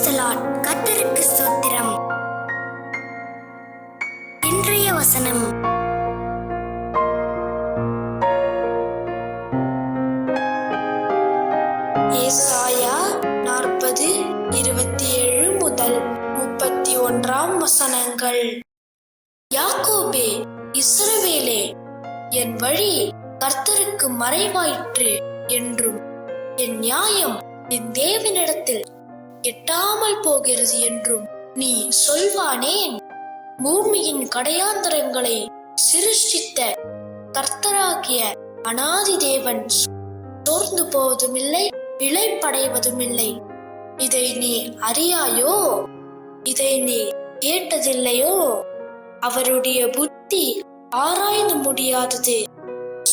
Praise the Lord. கர்த்தருக்கு ஸ்தோத்திரம். இன்றைய வசனம். ஏசாயா 40:27 முதல் 31 வசனங்கள். யாக்கோபே, இஸ்ரவேலே, என் வழி கர்த்தருக்கு மறைவாயிற்று என்றும் என் நியாயம் என் தேவனிடத்தில் எட்டாமல் போகிறது என்றும் நீ சொல்வானேன்? பூமியின் கடையாந்தரங்களை சிருஷ்டித்த கர்த்தராகிய அநாதி தேவன் சோர்ந்து போவதுமில்லை, இளைப்படைவதுமில்லை. இதை நீ அறியாயோ? இதை நீ கேட்டதில்லையோ? அவருடைய புத்தி ஆராய்ந்து முடியாதது.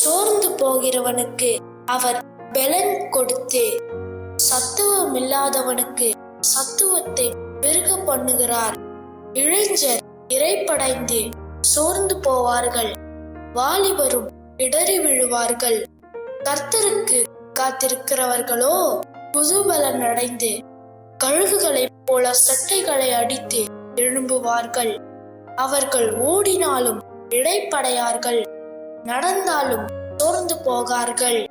சோர்ந்து போகிறவனுக்கு அவர் பலன் கொடுத்து சத்துவம் இல்லாதவனுக்கு சத்துவத்தை பெருக பண்ணுகிறார். இளைஞர் இரைப்படைந்து சோர்ந்து போவார்கள், வாலிபரும் இடறி விழுவார்கள். கர்த்தருக்கு காத்திருக்கிறவர்களோ புதுபலன் அடைந்து கழுகுகளைப் போல சட்டைகளை அடித்து எழும்புவார்கள். அவர்கள் ஓடினாலும் இடைப்படையார்கள், நடந்தாலும் சோர்ந்து போகார்கள்.